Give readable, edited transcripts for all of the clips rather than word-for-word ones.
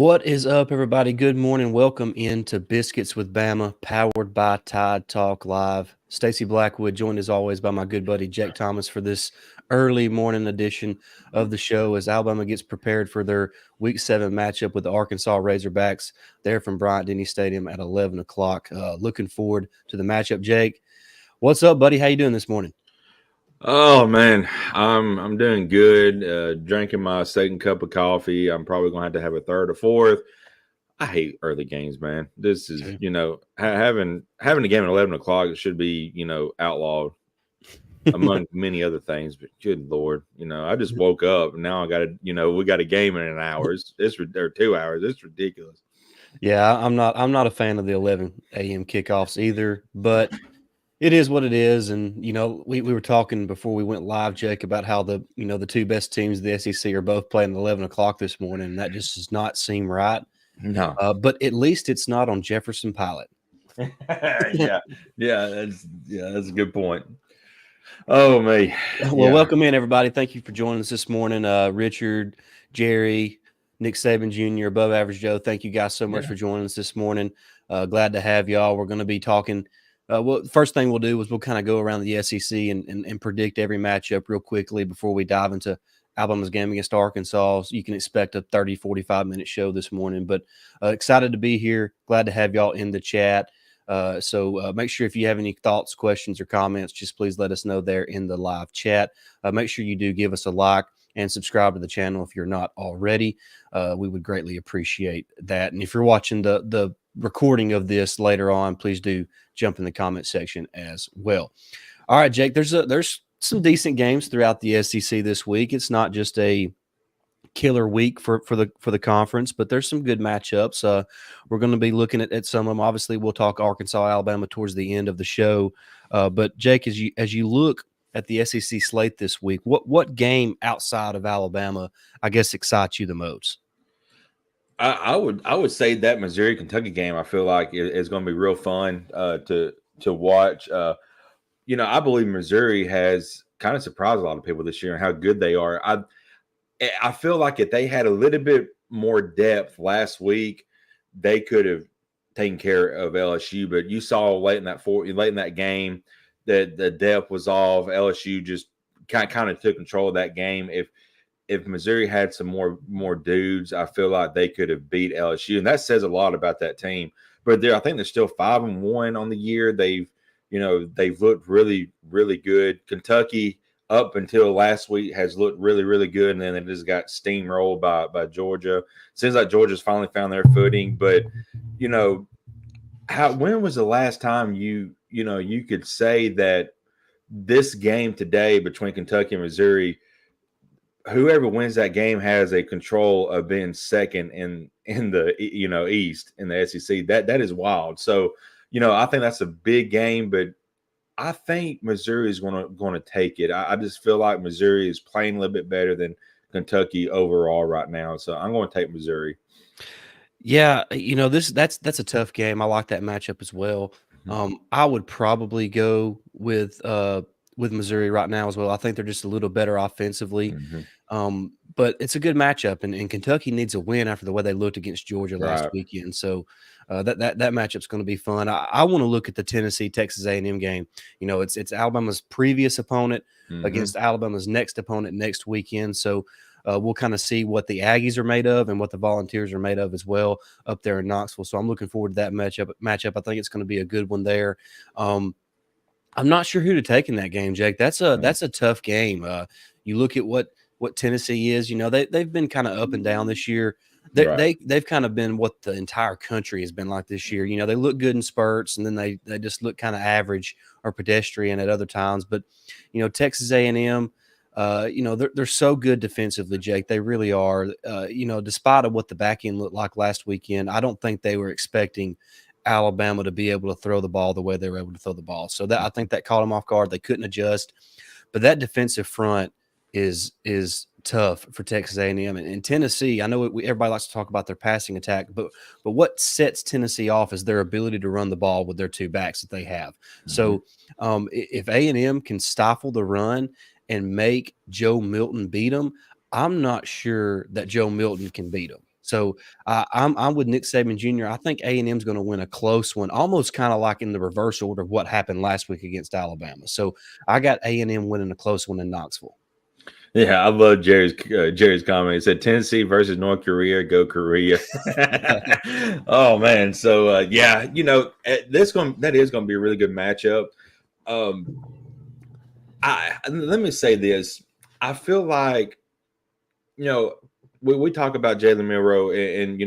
What is up, everybody? Good morning. Welcome into Biscuits with Bama, powered by Tide Talk Live. Stacey Blackwood, joined as always by my good buddy Jake Thomas for this early morning edition of the show as Alabama gets prepared for their Week 7 matchup with the Arkansas Razorbacks there from Bryant-Denny Stadium at 11 o'clock. Looking forward to the matchup, Jake. What's up, buddy? How you doing this morning? Oh man, I'm doing good. Drinking my second cup of coffee. I'm probably gonna have to have a third or fourth. I hate early games, man. This is having a game at 11 o'clock. It should be outlawed among many other things. But good lord, I just woke up and now I got to we got a game in an hour. It's or 2 hours. It's ridiculous. Yeah, I'm not a fan of the 11 a.m. kickoffs either, but it is what it is. And, we were talking before we went live, Jake, about how the two best teams of the SEC are both playing at 11 o'clock this morning. And that just does not seem right. No. But at least it's not on Jefferson Pilot. yeah. That's a good point. Oh, me. Well, welcome in, everybody. Thank you for joining us this morning. Richard, Jerry, Nick Saban Jr., Above Average Joe, thank you guys so much for joining us this morning. Glad to have y'all. We're going to be talking. Well, first thing we'll do is we'll kind of go around the SEC and predict every matchup real quickly before we dive into Alabama's game against Arkansas. So you can expect a 30, 45-minute show this morning. But excited to be here. Glad to have y'all in the chat. So make sure if you have any thoughts, questions, or comments, just please let us know there in the live chat. Make sure you do give us a like and subscribe to the channel if you're not already. We would greatly appreciate that. And if you're watching the recording of this later on, please do jump in the comment section as well. All right, Jake, there's some decent games throughout the SEC this week. It's not just a killer week for the conference, but there's some good matchups. We're going to be looking at some of them. Obviously, we'll talk Arkansas, Alabama towards the end of the show. But Jake, as you look at the SEC slate this week, what game outside of Alabama, I guess, excites you the most? I would say that Missouri Kentucky game I feel like is going to be real fun to watch. I believe Missouri has kind of surprised a lot of people this year and how good they are. I feel like if they had a little bit more depth last week, they could have taken care of LSU. But you saw late in that game that the depth was off. LSU just kind of took control of that game. If Missouri had some more dudes, I feel like they could have beat LSU, and that says a lot about that team. But I think they're still 5-1 on the year. They've looked really, really good. Kentucky up until last week has looked really, really good, and then they just got steamrolled by Georgia. Seems like Georgia's finally found their footing. But when was the last time you could say that this game today between Kentucky and Missouri, whoever wins that game has a control of being second in the East in the SEC. That is wild. So I think that's a big game, but I think Missouri is going to take it. I just feel like Missouri is playing a little bit better than Kentucky overall right now. So I'm going to take Missouri. Yeah, that's a tough game. I like that matchup as well. I would probably go with Missouri right now as well. I think they're just a little better offensively. But it's a good matchup, and Kentucky needs a win after the way they looked against Georgia last weekend. So that matchup's going to be fun. I want to look at the Tennessee-Texas A&M game. It's Alabama's previous opponent against Alabama's next opponent next weekend. So we'll kind of see what the Aggies are made of and what the Volunteers are made of as well up there in Knoxville. So I'm looking forward to that matchup. I think it's going to be a good one there. I'm not sure who to take in that game, Jake. That's a tough game. You look at what Tennessee is. They've been kind of up and down this year. They've kind of been what the entire country has been like this year. They look good in spurts, and then they just look kind of average or pedestrian at other times. But Texas A&M, they're so good defensively, Jake. They really are. Despite of what the back end looked like last weekend, I don't think they were expecting Alabama to be able to throw the ball the way they were able to throw the ball. So I think that caught them off guard. They couldn't adjust. But that defensive front is tough for Texas A&M and Tennessee. I know everybody likes to talk about their passing attack, but what sets Tennessee off is their ability to run the ball with their two backs that they have. So if A&M can stifle the run and make Joe Milton beat them, I'm not sure that Joe Milton can beat them. So I'm with Nick Saban Jr. I think A&M is going to win a close one, almost kind of like in the reverse order of what happened last week against Alabama. So I got A&M winning a close one in Knoxville. Yeah, I love Jerry's comment. He said Tennessee versus North Korea, go Korea. Oh man, so yeah, that is going to be a really good matchup. Let me say this: I feel like we talk about Jalen Milroe and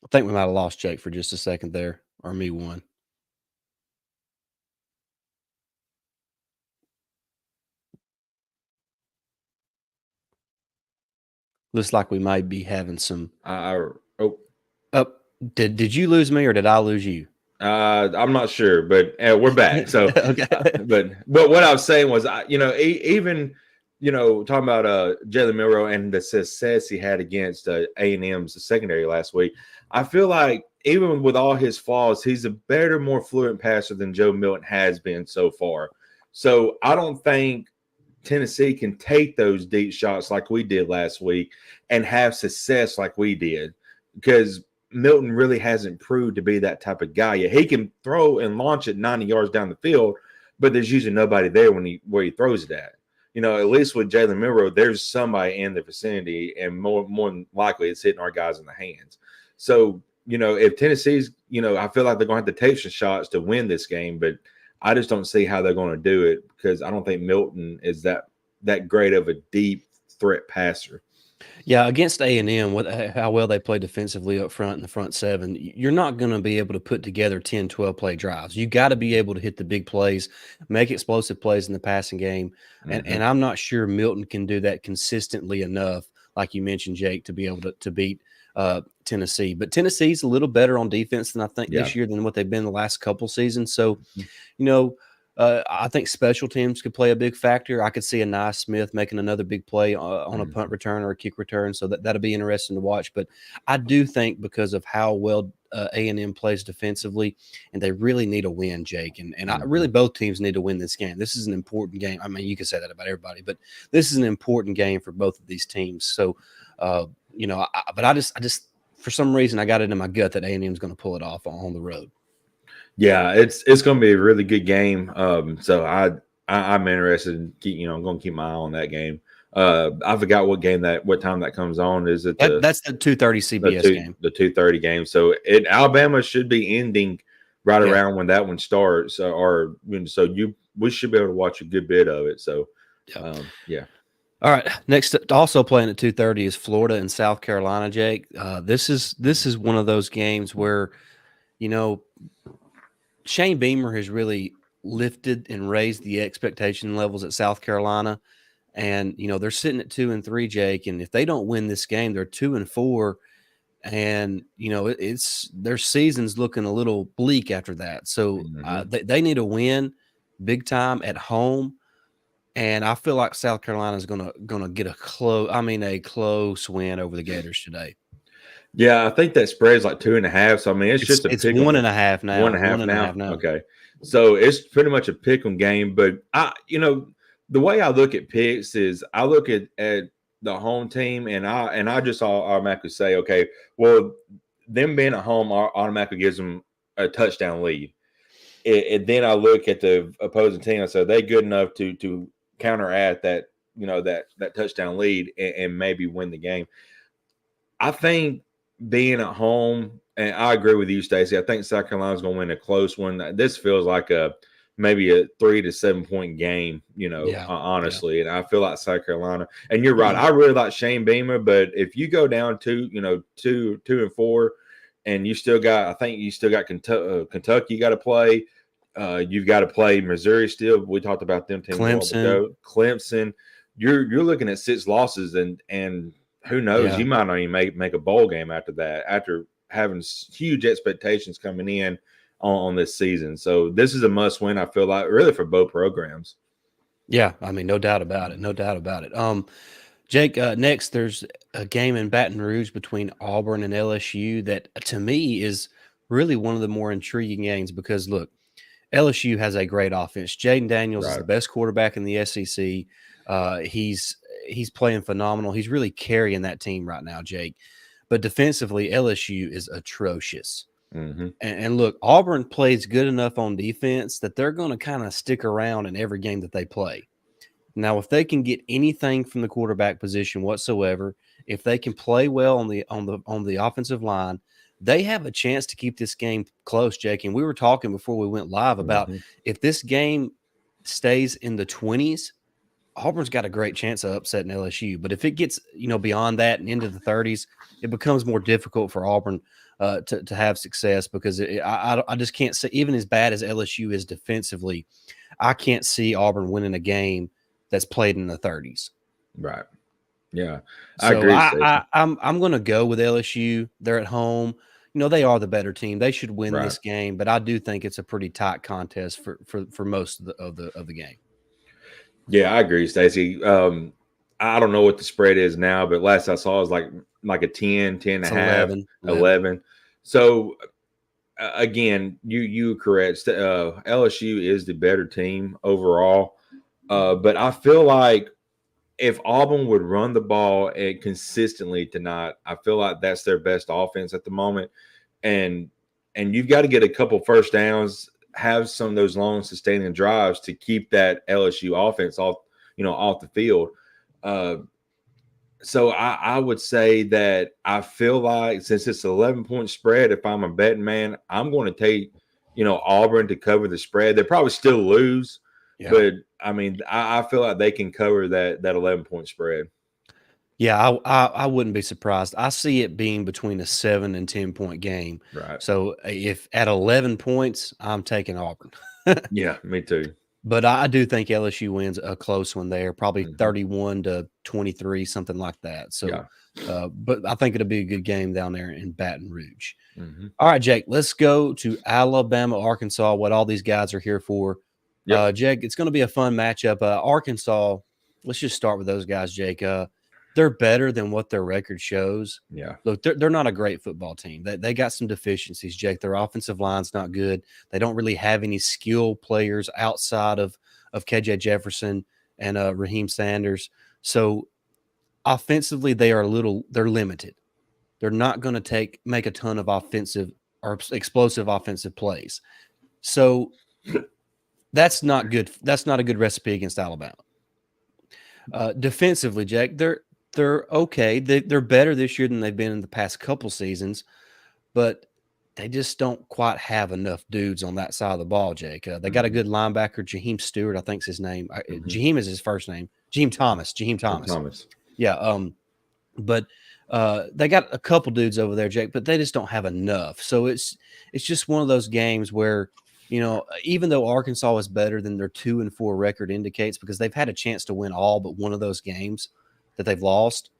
I think we might have lost Jake for just a second there, or me one. Looks like we might be having some. oh, Did you lose me or did I lose you? I'm not sure, but we're back. So, Okay. but what I was saying was, even talking about Jalen Milroe and the success he had against A&M's secondary last week, I feel like even with all his flaws, he's a better, more fluent passer than Joe Milton has been so far. So I don't think Tennessee can take those deep shots like we did last week and have success like we did, because Milton really hasn't proved to be that type of guy yet. He can throw and launch it 90 yards down the field, but there's usually nobody there where he throws it at. At least with Jalen Milroe, there's somebody in the vicinity, and more than likely it's hitting our guys in the hands. So, if Tennessee's, I feel like they're going to have to take some shots to win this game, but I just don't see how they're going to do it, because I don't think Milton is that great of a deep threat passer. Yeah, against A&M, with how well they play defensively up front in the front seven, you're not going to be able to put together 10, 12 play drives. You got to be able to hit the big plays, make explosive plays in the passing game. And I'm not sure Milton can do that consistently enough, like you mentioned, Jake, to be able to beat Tennessee. But Tennessee's a little better on defense than I think this year than what they've been the last couple seasons. So, I think special teams could play a big factor. I could see a Nye Smith making another big play on a punt return or a kick return, so that'll be interesting to watch. But I do think because of how well A&M plays defensively, and they really need a win, Jake, and I really both teams need to win this game. This is an important game. I mean, you can say that about everybody, but this is an important game for both of these teams. So, but I just for some reason I got it in my gut that A&M is going to pull it off on the road. Yeah, it's going to be a really good game. So I'm interested in I'm going to keep my eye on that game. I forgot what time that comes on. Is it that's the 2:30 CBS game? The 2:30 game. So Alabama should be ending right around when that one starts, we should be able to watch a good bit of it. So yeah. All right. Next, also playing at 2:30 is Florida and South Carolina. Jake, this is one of those games where Shane Beamer has really lifted and raised the expectation levels at South Carolina. And, they're sitting at 2-3, Jake. And if they don't win this game, they're 2-4. And, it's their season's looking a little bleak after that. So they need a win big time at home. And I feel like South Carolina is gonna get a close win over the Gators today. Yeah, I think that spread's like 2.5. So I mean, it's just a it's pick 1.5 now. 1.5 now. Okay, so it's pretty much a pick 'em game. But the way I look at picks is I look at the home team, and I just automatically say, okay, well, them being at home automatically gives them a touchdown lead. And then I look at the opposing team and say, they good enough to counteract that that touchdown lead and maybe win the game. I think being at home, and I agree with you, Stacey. I think South Carolina's going to win a close one. This feels like maybe a 3 to 7 point game, honestly. And I feel like South Carolina, and you're right. I really like Shane Beamer, but if you go down to 2-4, and you still got Kentucky you got to play. You've got to play Missouri still. We talked about them teams Clemson. You're looking at 6 losses, and who knows? You might not even make a bowl game after that, after having huge expectations coming in on this season. So this is a must win, I feel like, really for both programs. Yeah, I mean, no doubt about it. No doubt about it. Jake, next there's a game in Baton Rouge between Auburn and LSU that to me is really one of the more intriguing games because look, LSU has a great offense. Jaden Daniels is the best quarterback in the SEC. He's playing phenomenal. He's really carrying that team right now, Jake. But defensively, LSU is atrocious. Mm-hmm. And look, Auburn plays good enough on defense that they're going to kind of stick around in every game that they play. Now, if they can get anything from the quarterback position whatsoever, if they can play well on the offensive line, they have a chance to keep this game close, Jake. And we were talking before we went live about Mm-hmm. if this game stays in the 20s, Auburn's got a great chance of upsetting LSU. But if it gets beyond that and into the 30s, it becomes more difficult for Auburn to have success because I just can't see, even as bad as LSU is defensively, I can't see Auburn winning a game that's played in the 30s. Right. Yeah, I So agree, Stacey. I'm going to go with LSU. They're at home. They are the better team. They should win Right. this game, but I do think it's a pretty tight contest for most of the game. Yeah, I agree, Stacey. I don't know what the spread is now, but last I saw it was like a 10, 10 and a It's half, 11. 11. So again, you were correct. LSU is the better team overall. But I feel like if Auburn would run the ball consistently tonight, I feel like that's their best offense at the moment. And you've got to get a couple first downs, have some of those long sustaining drives to keep that LSU offense off the field. So I would say that I feel like since it's an 11-point spread, if I'm a betting man, I'm going to take Auburn to cover the spread. They'll probably still lose, but I mean I feel like they can cover that 11-point spread. Yeah, I wouldn't be surprised. I see it being between a 7 and 10-point game. Right. So if at 11 points, I'm taking Auburn. Yeah, me too. But I do think LSU wins a close one there, probably Mhm. 31-23, something like that. So, Yeah. but I think it'll be a good game down there in Baton Rouge. Mhm. All right, Jake, let's go to Alabama, Arkansas, what all these guys are here for. Yep. Jake, it's going to be a fun matchup. Arkansas, let's just start with those guys, Jake. They're better than what their record shows. Yeah. Look, they're not a great football team. They got some deficiencies, Jake. Their offensive line's not good. They don't really have any skill players outside of KJ Jefferson and Raheem Sanders. So offensively, they're limited. They're not going to make a ton of offensive or explosive offensive plays. So that's not good. That's not a good recipe against Alabama. Defensively, Jack, they're okay. They're better this year than they've been in the past couple seasons, but they just don't quite have enough dudes on that side of the ball, Jake. They got a good linebacker, Jaheim Stewart, I think's his name. Jaheim is his first name. Jaheim Thomas. Thomas. Yeah. But they got a couple dudes over there, Jake, but they just don't have enough. So it's just one of those games where, even though Arkansas is better than their 2-4 record indicates, because they've had a chance to win all but one of those games that they've lost,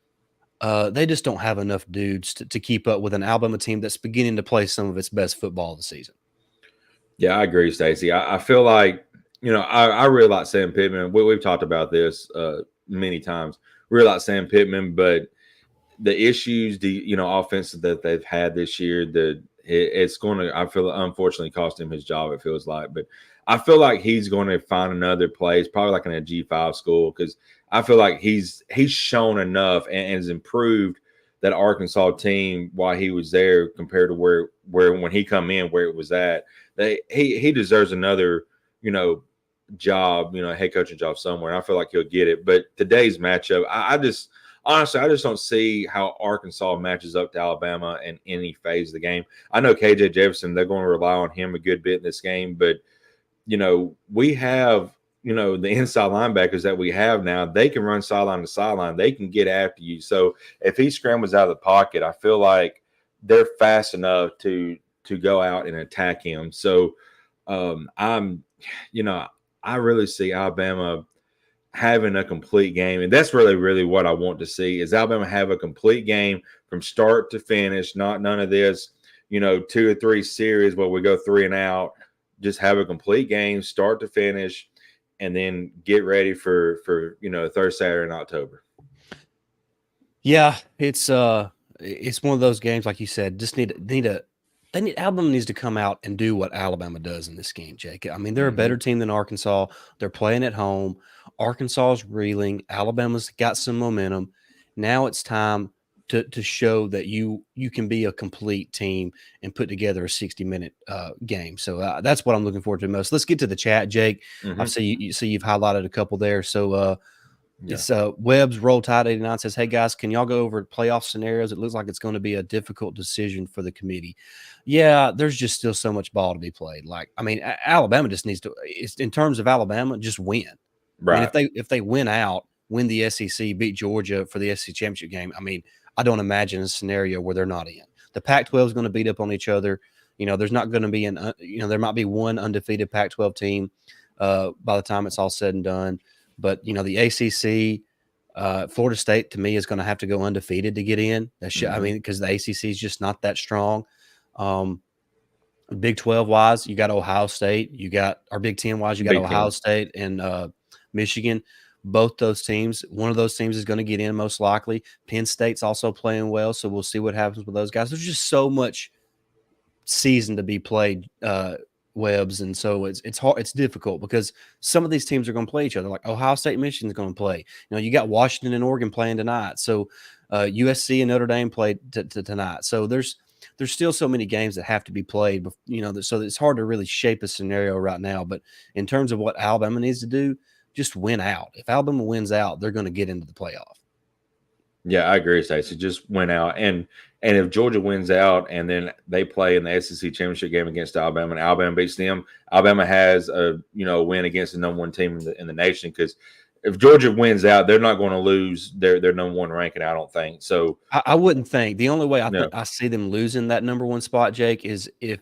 they just don't have enough dudes to keep up with an Alabama team that's beginning to play some of its best football of the season. Yeah, I agree, Stacey. I feel like, I really like Sam Pittman. We've talked about this many times. Really like Sam Pittman, but the issues, offensive that they've had this year, it's going to, I feel, unfortunately cost him his job, it feels like. But I feel like he's going to find another place, probably like in a G5 school, because I feel like he's shown enough and has improved that Arkansas team while he was there compared to where when he come in, where it was at. He deserves another, job, head coaching job somewhere. And I feel like he'll get it. But today's matchup, I just don't see how Arkansas matches up to Alabama in any phase of the game. I know KJ Jefferson, they're going to rely on him a good bit in this game, but we have, the inside linebackers that we have now, they can run sideline to sideline. They can get after you. So if he scrambles out of the pocket, I feel like they're fast enough to go out and attack him. So I really see Alabama having a complete game. And that's really what I want to see is Alabama have a complete game from start to finish, none of this, 2 or 3 series where we go 3 and out. Just have a complete game, start to finish, and then get ready for third Saturday in October. Yeah, it's one of those games, like you said, just Alabama needs to come out and do what Alabama does in this game, Jake. I mean, they're a better team than Arkansas. They're playing at home. Arkansas is reeling. Alabama's got some momentum. Now it's time to show that you can be a complete team and put together a 60-minute game. So that's what I'm looking forward to most. Let's get to the chat, Jake. I see you've highlighted a couple there. So it's Webb's Roll Tide 89 says, "Hey guys, can y'all go over playoff scenarios? It looks like it's going to be a difficult decision for the committee." Yeah, there's just still so much ball to be played. Like, I mean, Alabama just needs to. In terms of Alabama, just win. I mean, if they win out, win the SEC, beat Georgia for the SEC championship game. I mean, I don't imagine a scenario where they're not in. The Pac-12 is going to beat up on each other. There's not going to be there might be one undefeated Pac-12 team by the time it's all said and done. But the ACC, Florida State to me is going to have to go undefeated to get in. I mean, because the ACC is just not that strong. Big 12 wise, you got Ohio State. You got our Big 10 wise, you got Ohio State and Michigan. Both those teams, one of those teams is going to get in most likely. Penn State's also playing well, so we'll see what happens with those guys. There's just so much season to be played, Webbs, and so it's hard. It's difficult because some of these teams are going to play each other. Like Ohio State, Michigan's going to play. You got Washington and Oregon playing tonight. So USC and Notre Dame played tonight. So there's still so many games that have to be played. So it's hard to really shape a scenario right now. But in terms of what Alabama needs to do, just win out. If Alabama wins out, they're going to get into the playoff. Yeah, I agree, Stacey. Just win out. And if Georgia wins out and then they play in the SEC championship game against Alabama and Alabama beats them, Alabama has a win against the number one team in the nation. Because if Georgia wins out, they're not going to lose their number one ranking, I don't think. So I wouldn't think. The only way I see them losing that number one spot, Jake, is if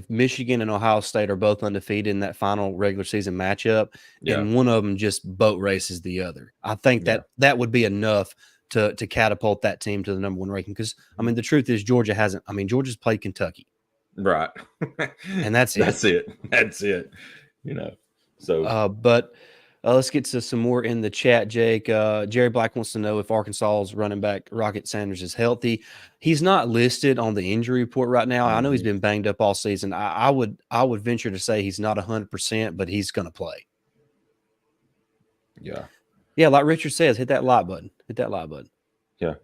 Michigan and Ohio State are both undefeated in that final regular season matchup, and one of them just boat races the other. I think that would be enough to catapult that team to the number one ranking. Because I mean, the truth is Georgia hasn't. I mean, Georgia's played Kentucky, right? And that's it. That's it. So, but. Let's get to some more in the chat, Jake. Jerry Black wants to know if Arkansas's running back Rocket Sanders is healthy. He's not listed on the injury report right now. I know he's been banged up all season. I would venture to say he's not 100%, but he's going to play. Yeah, like Richard says, hit that like button. Yeah.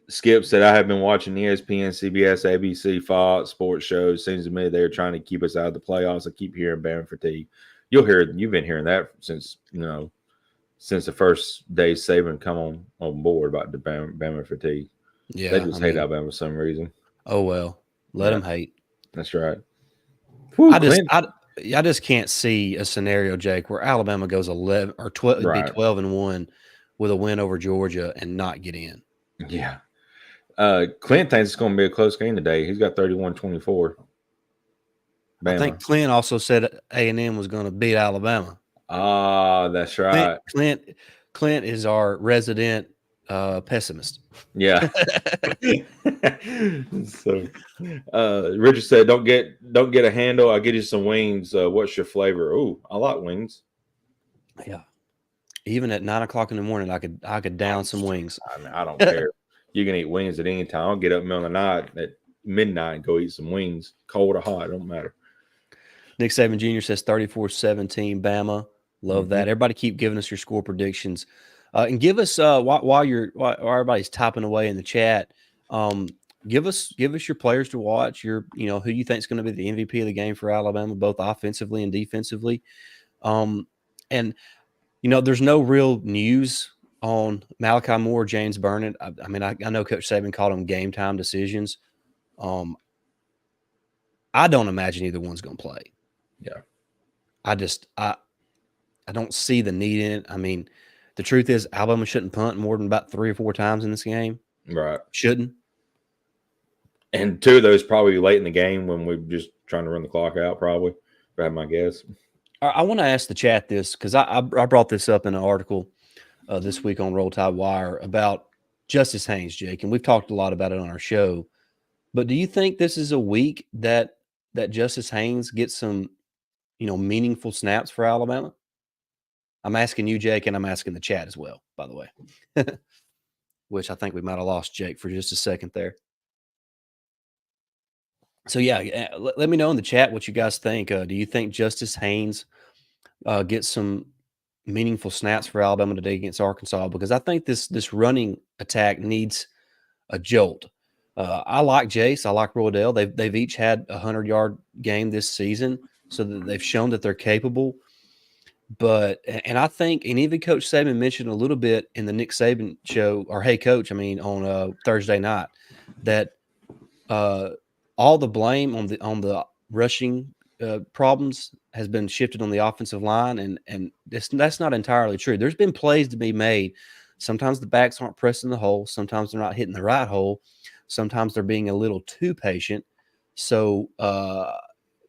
Skip said, I have been watching ESPN, CBS, ABC, Fox sports shows. Seems to me they're trying to keep us out of the playoffs. I keep hearing Bama fatigue. You've been hearing that since the first day Saban come on board about the Bama fatigue. Yeah, they just hate Alabama for some reason. Oh well, let them hate. That's right. Whew, I just can't see a scenario, Jake, where Alabama goes 11 or 12, it'd be 12-1 with a win over Georgia and not get in. Yeah. Clint thinks it's going to be a close game today. He's got 31-24. I think Clint also said A&M was going to beat Alabama. Ah, that's right. Clint is our resident pessimist. Yeah. So, Richard said, "Don't get a handle. I'll get you some wings. What's your flavor?" Oh, I like wings. Yeah. Even at 9 o'clock in the morning, I could down some wings. I don't care. You can eat wings at any time. I'll get up in the middle of the night at midnight and go eat some wings, cold or hot. It don't matter. Nick Saban Jr. says 34-17 Bama. Love that. Everybody keep giving us your score predictions. And give us while everybody's typing away in the chat, give us your players to watch, who you think is going to be the MVP of the game for Alabama, both offensively and defensively. And there's no real news on Malachi Moore, James Burnett. I mean, I know Coach Saban called them game time decisions. I don't imagine either one's going to play. Yeah. I don't see the need in it. I mean, the truth is Alabama shouldn't punt more than about 3 or 4 times in this game. Right. Shouldn't. And 2 of those probably late in the game when we're just trying to run the clock out, probably, if I have my guess. I want to ask the chat this because I brought this up in an article this week on Roll Tide Wire about Justice Haynes, Jake, and we've talked a lot about it on our show. But do you think this is a week that Justice Haynes gets some, meaningful snaps for Alabama? I'm asking you, Jake, and I'm asking the chat as well, by the way. Which I think we might have lost Jake for just a second there. So, yeah, let me know in the chat what you guys think. Do you think Justice Haynes, get some meaningful snaps for Alabama today against Arkansas, because I think this running attack needs a jolt. I like Jace. I like Roydell. They've each had a 100-yard game this season, so that they've shown that they're capable. But and I think, and even Coach Saban mentioned a little bit in the Nick Saban show, or Hey Coach, I mean, on Thursday night, that uh, all the blame on the rushing problems has been shifted on the offensive line, and that's not entirely true. There's been plays to be made. Sometimes the backs aren't pressing the hole. Sometimes they're not hitting the right hole. Sometimes they're being a little too patient. So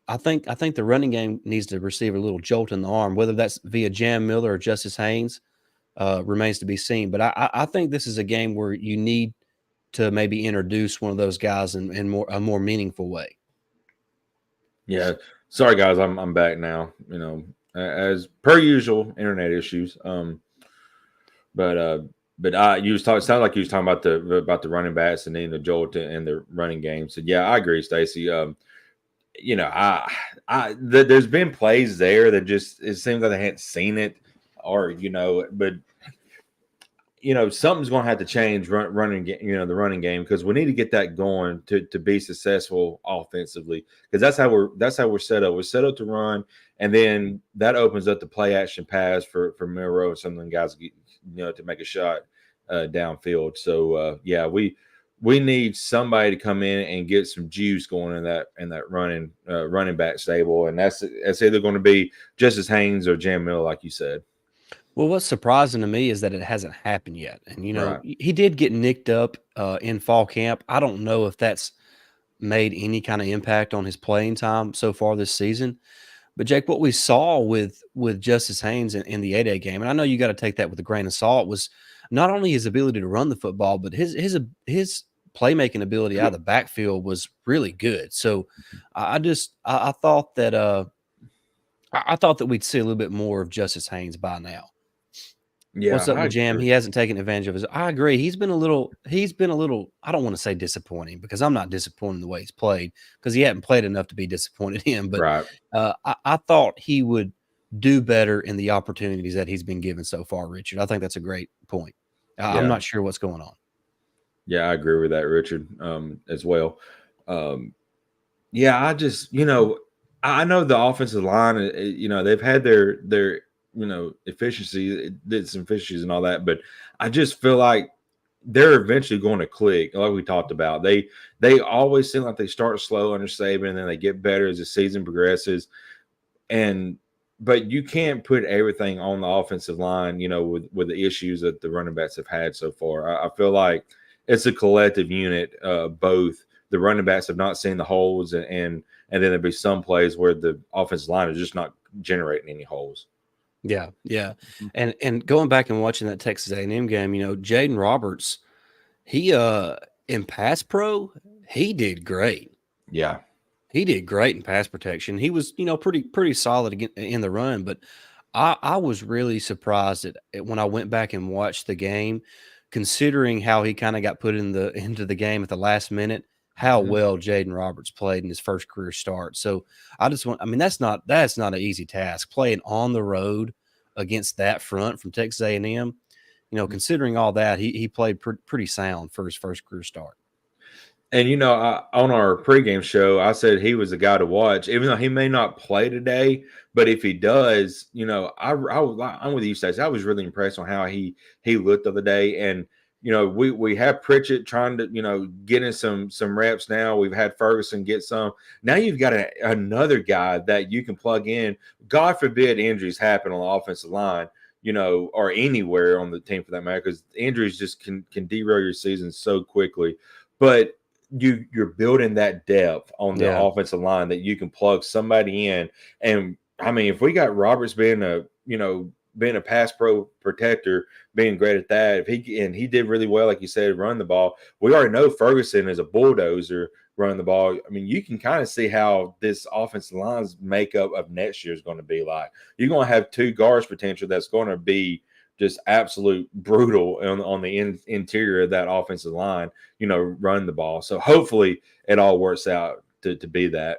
I think the running game needs to receive a little jolt in the arm, whether that's via Jam Miller or Justice Haynes, remains to be seen. But I think this is a game where you need to maybe introduce one of those guys in a more meaningful way. Yeah, sorry guys, I'm back now. As per usual, internet issues. But you was talking. Sounded like you was talking about the running backs and needing the jolt in the running game. So yeah, I agree, Stacey. There's been plays there that just it seems like they hadn't seen it, or but something's going to have to change running the running game, because we need to get that going to be successful offensively, because that's how we're set up. We're set up to run, and then that opens up the play action pass for Milrow and some of them guys to make a shot downfield. So yeah, we need somebody to come in and get some juice going in that running back stable, and that's either going to be Justice Haynes or Jam Mill, like you said. Well, what's surprising to me is that it hasn't happened yet. And, Right. he did get nicked up in fall camp. I don't know if that's made any kind of impact on his playing time so far this season. But, Jake, what we saw with Justice Haynes in the 8A game, and I know you got to take that with a grain of salt, was not only his ability to run the football, but his playmaking ability out of the backfield was really good. So I thought that I thought that we'd see a little bit more of Justice Haynes by now. Yeah, What's up I with Jam? agree. He hasn't taken advantage of his. I agree. He's been a little. I don't want to say disappointing, because I'm not disappointed in the way he's played, because he hadn't played enough to be disappointed in. But Right. I thought he would do better in the opportunities that he's been given so far, Richard. I think that's a great point. I'm Yeah. not sure what's going on. Yeah, I agree with that, Richard, as well. Um, yeah, I know the offensive line, they've had their efficiency, did some efficiencies and all that, but I just feel like they're eventually going to click, like we talked about. They always seem like they start slow under Saban, and then they get better as the season progresses. But you can't put everything on the offensive line, with the issues that the running backs have had so far. I feel like it's a collective unit. Both the running backs have not seen the holes, and then there'll be some plays where the offensive line is just not generating any holes. Yeah, yeah. And going back and watching that Texas A&M game, Jaden Roberts, he in pass pro, he did great. Yeah. He did great in pass protection. He was, pretty solid in the run. But I was really surprised when I went back and watched the game, considering how he kind of got put into the game at the last minute, how Mhm. well Jaden Roberts played in his first career start. So I mean, that's not an easy task, playing on the road against that front from Texas A&M. Considering all that, he played pretty sound for his first career start. And on our pregame show, I said he was a guy to watch, even though he may not play today. But if he does, I'm with you, Stacey. I was really impressed on how he looked the other day. And we have Pritchett trying to get in some reps now. We've had Ferguson get some. Now you've got another guy that you can plug in. God forbid injuries happen on the offensive line, or anywhere on the team for that matter, because injuries just can derail your season so quickly. But you're building that depth on the Yeah. offensive line that you can plug somebody in. And I mean, if we got Roberts being a pass pro protector, being great at that, if he did really well, like you said, run the ball. We already know Ferguson is a bulldozer running the ball. I mean, you can kind of see how this offensive line's makeup of next year is going to be like. You're going to have two guards potential that's going to be just absolute brutal on the interior of that offensive line, run the ball. So hopefully it all works out to be that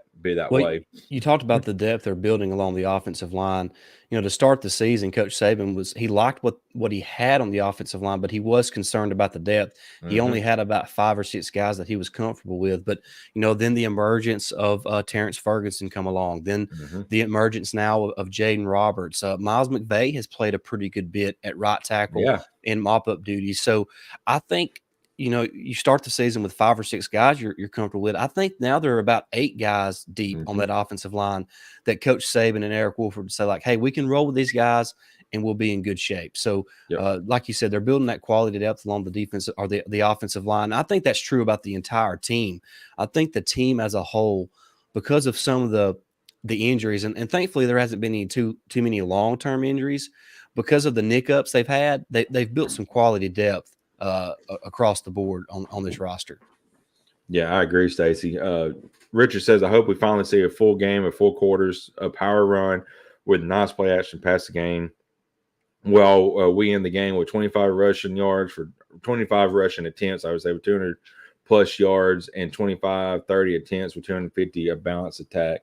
Well, way. you talked about the depth they're building along the offensive line. To start the season, Coach Saban he liked what he had on the offensive line, but he was concerned about the depth. He Hmm. only had about 5 or 6 guys that he was comfortable with. But then the emergence of Terrence Ferguson come along. Then Hmm. the emergence now of Jaden Roberts. Miles McVay has played a pretty good bit at right tackle Yeah. in mop up duties. So I think you start the season with 5 or 6 guys you're comfortable with. I think now there are about 8 guys deep on Hmm. that offensive line that Coach Saban and Eric Wolford say, like, hey, we can roll with these guys and we'll be in good shape. So, Yep. like you said, they're building that quality depth along the defense or the offensive line. I think that's true about the entire team. I think the team as a whole, because of some of the injuries, and thankfully there hasn't been any too many long-term injuries, because of the nick-ups they've had, they've built some quality depth across the board on this roster. Yeah, I agree, Stacey. Richard says, I hope we finally see a full game of 4 quarters, a power run with nice play action past the game. Well, we end the game with 25 rushing yards for 25 rushing attempts. I would say with 200 plus yards and 25, 30 attempts with 250 a balanced attack.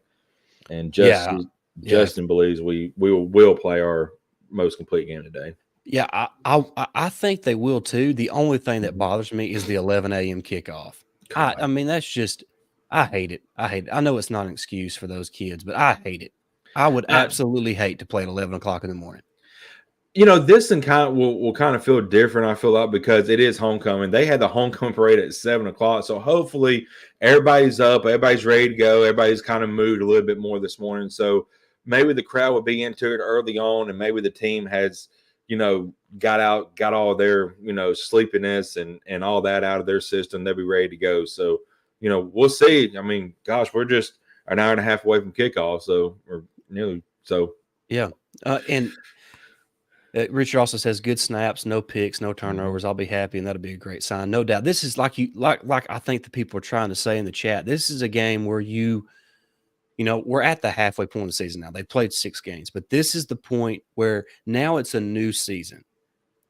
And Yeah, yeah, Justin believes we will play our most complete game today. yeah. I think they will too. The only thing that Mhm. bothers me is the 11 a.m. kickoff. I God. mean, that's just I hate it. I hate it. I know it's not an excuse for those kids, but I hate it. I would I, absolutely hate to play at 11 o'clock in the morning. this and kind of will kind of feel different. I feel like because it is homecoming. They had the homecoming parade at 7 o'clock, so hopefully everybody's up, everybody's ready to go, everybody's kind of moved a little bit more this morning. So maybe the crowd will be into it early on, and maybe the team has got all their sleepiness and all that out of their system. They'll be ready to go. So we'll see. I mean, gosh, we're just an hour and a half away from kickoff, so or nearly so. Yeah, and Richard also says good snaps, no picks, no Mhm. turnovers. I'll be happy, and that'll be a great sign, no doubt. This is like I think the people are trying to say in the chat. This is a game where we're at the halfway point of the season now. They played 6 games, but this is the point where now it's a new season.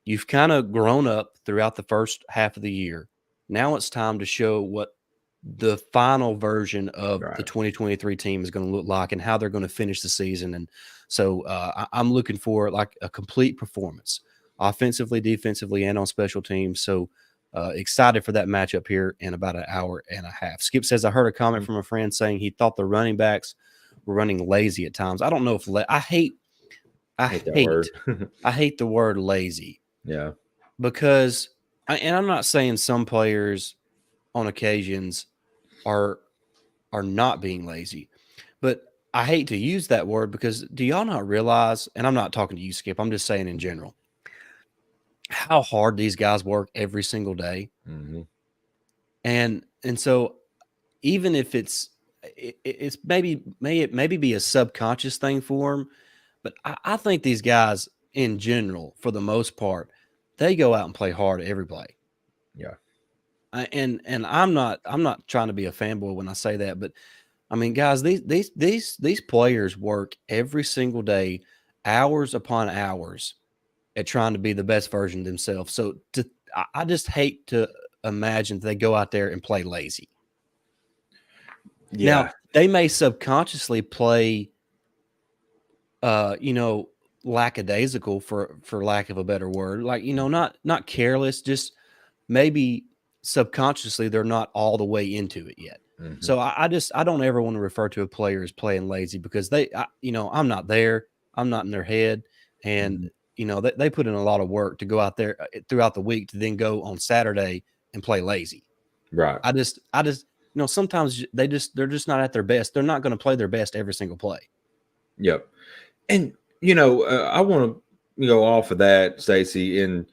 You've kind of grown up throughout the first half of the year. Now it's time to show what the final version of the Right. 2023 team is going to look like and how they're going to finish the season. And so I'm looking for like a complete performance, offensively, defensively, and on special teams. So excited for that matchup here in about an hour and a half. Skip says, I heard a comment Mhm. from a friend saying he thought the running backs were running lazy at times. I don't know if I Hate that hate, word. I hate the word lazy Yeah. because, and I'm not saying some players on occasions are not being lazy, but I hate to use that word because do y'all not realize? And I'm not talking to you, Skip. I'm just saying in general how hard these guys work every single day, Hmm. and so even if it's maybe be a subconscious thing for them, but I think these guys in general, for the most part, they go out and play hard every play. Yeah. And I'm not trying to be a fanboy when I say that, but I mean, guys, these players work every single day, hours upon hours, at trying to be the best version of themselves. So I just hate to imagine they go out there and play lazy. Now Yeah. they may subconsciously play, uh, you know, lackadaisical for lack of a better word, like not careless, just maybe subconsciously they're not all the way into it yet. Hmm. So I don't ever want to refer to a player as playing lazy because I'm not there, I'm not in their head, and Hmm. they put in a lot of work to go out there throughout the week to then go on Saturday and play lazy. Right. I just sometimes they're just not at their best. They're not going to play their best every single play. Yep. And I want to go off of that, Stacey. And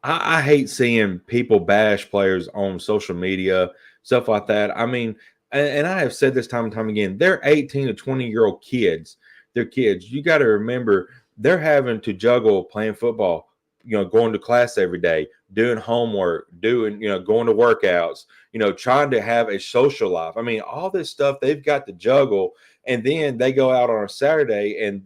I hate seeing people bash players on social media, stuff like that. I mean, and I have said this time and time again. They're 18 to 20-year-old kids. They're kids. You got to remember they're having to juggle playing football, going to class every day, doing homework, doing going to workouts, trying to have a social life. I mean, all this stuff they've got to juggle, and then they go out on a Saturday and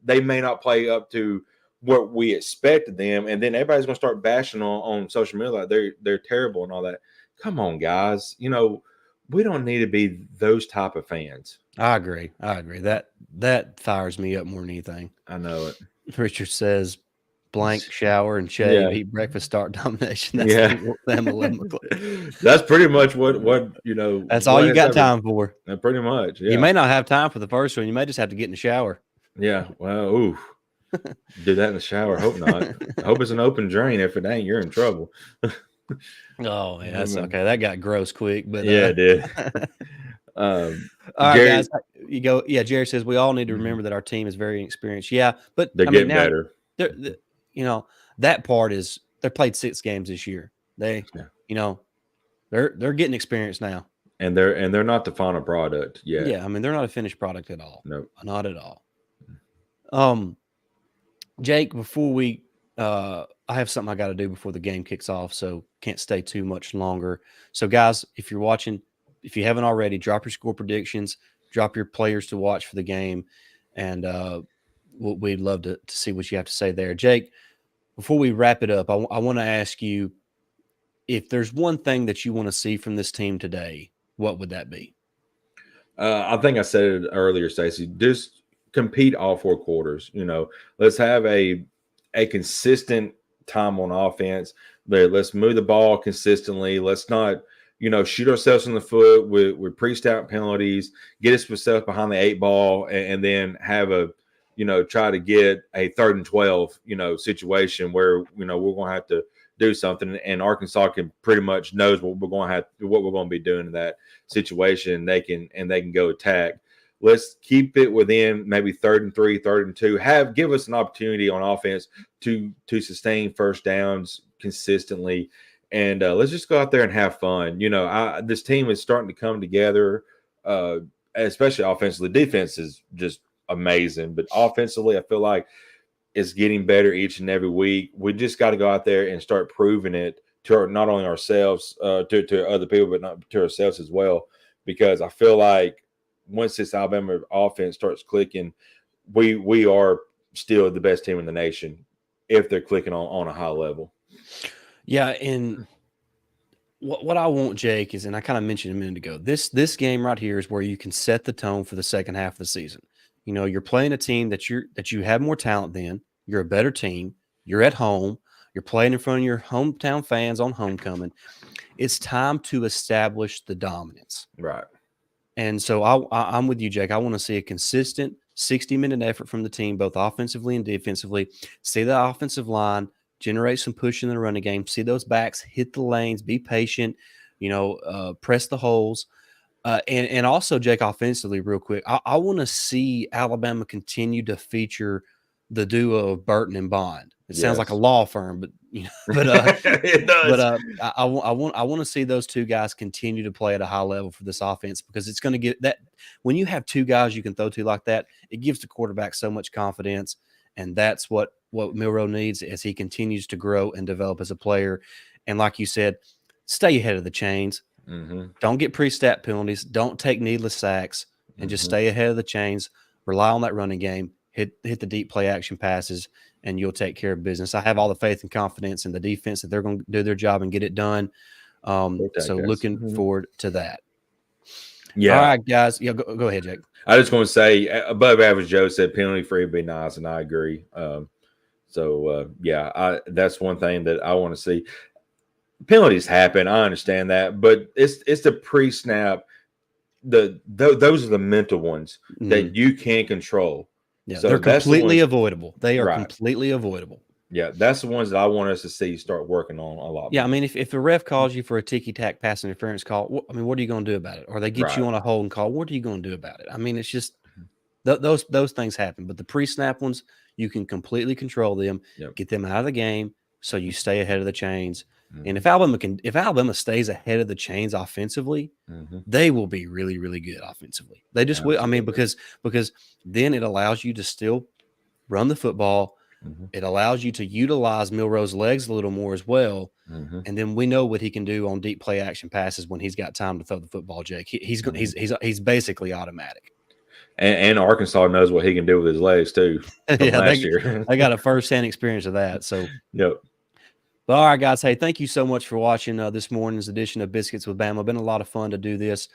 they may not play up to what we expected them, and then everybody's going to start bashing on social media like they're terrible and all that. Come on, guys, we don't need to be those type of fans. I agree. That fires me up more than anything. I know it. Richard says, blank, shower, and shave, Yeah, eat breakfast, start domination. That's yeah. the Alabama clip. That's pretty much what That's all what you has got happened. time for. Pretty much, You yeah. may not have time for the first one. You may just have to get in the shower. Yeah, well, ooh, do that in the shower. Hope not. I hope it's an open drain. If it ain't, you're in trouble. Oh, yeah, that's okay. That got gross quick, but Yeah, it did. all right, Jerry, guys. You go. Yeah, Jerry says we all need to remember that our team is very experienced. Yeah, but they're I mean getting now, better. you know, that part is they played 6 games this year. They, you know, they're getting experience now, And they're not the final product yet. Yeah, I mean they're not a finished product at all. No, not at all. Jake, before we, I have something I got to do before the game kicks off, so can't stay too much longer. So, guys, if you're watching, if you haven't already, drop your score predictions, drop your players to watch for the game, and we'd love to see what you have to say there. Jake, before we wrap it up, I want to ask you if there's one thing that you want to see from this team today, what would that be? I think I said it earlier, Stacey. Just compete all 4 quarters. Let's have a consistent time on offense. Let's move the ball consistently. Let's not, shoot ourselves in the foot with pre-snap penalties. Get ourselves behind the 8 ball, and then have a, try to get a 3rd and 12, situation where we're going to have to do something, and Arkansas can pretty much knows what we're going to be doing in that situation. They can go attack. Let's keep it within maybe 3rd and 3, 3rd and 2. Give us an opportunity on offense to sustain first downs consistently, and let's just go out there and have fun. This team is starting to come together, especially offensively. Defense is just amazing, but offensively, I feel like it's getting better each and every week. We just got to go out there and start proving it to not only ourselves, to other people, but not to ourselves as well. Because I feel like once this Alabama offense starts clicking, we are still the best team in the nation if they're clicking on a high level. Yeah, and what I want, Jake, is, and I kind of mentioned a minute ago, this game right here is where you can set the tone for the second half of the season. You're playing a team that you have more talent than. You're a better team. You're at home. You're playing in front of your hometown fans on homecoming. It's time to establish the dominance. Right. And so I'm with you, Jake. I want to see a consistent 60-minute effort from the team, both offensively and defensively. See the offensive line generate some push in the running game. See those backs hit the lanes. Be patient. Press the holes. And also, Jake, offensively, real quick, I want to see Alabama continue to feature the duo of Burton and Bond. It sounds like a law firm, but it does. But I want to see those 2 guys continue to play at a high level for this offense, because it's going to get that when you have 2 guys you can throw to like that, it gives the quarterback so much confidence, and that's what Milroe needs as he continues to grow and develop as a player. And like you said, stay ahead of the chains. Mm-hmm. Don't get pre-snap penalties. Don't take needless sacks, and just stay ahead of the chains. Rely on that running game. Hit the deep play action passes, and you'll take care of business. I have all the faith and confidence in the defense that they're going to do their job and get it done. So looking forward to that. Yeah. All right, guys. Yeah, go ahead, Jake. I just want to say, above average Joe said penalty free would be nice, and I agree. That's one thing that I want to see. Penalties happen, I understand that, but it's the pre-snap. Those are the mental ones that you can't control. Yeah, so they're completely avoidable. They are completely avoidable. Yeah, that's the ones that I want us to see start working on a lot. Yeah, more. I mean, if a ref calls you for a ticky-tack pass interference call, what are you going to do about it? Or they get you on a holding call, what are you going to do about it? I mean, it's just those things happen. But the pre-snap ones, you can completely control them, get them out of the game, so you stay ahead of the chains. And if Alabama stays ahead of the chains offensively, they will be really, really good offensively. They just will. I mean, because then it allows you to still run the football. It allows you to utilize Milroe's legs a little more as well. And then we know what he can do on deep play action passes when he's got time to throw the football, Jake. He's basically automatic. And Arkansas knows what he can do with his legs too. Last year. They got a firsthand experience of that. So yep. But all right, guys. Hey, thank you so much for watching this morning's edition of Biscuits with Bama. Been a lot of fun to do this.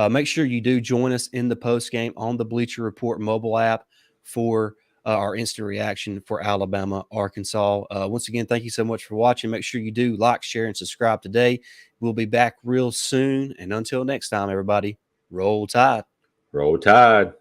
Make sure you do join us in the post game on the Bleacher Report mobile app for our instant reaction for Alabama, Arkansas. Once again, thank you so much for watching. Make sure you do like, share, and subscribe today. We'll be back real soon. And until next time, everybody, roll tide. Roll Tide.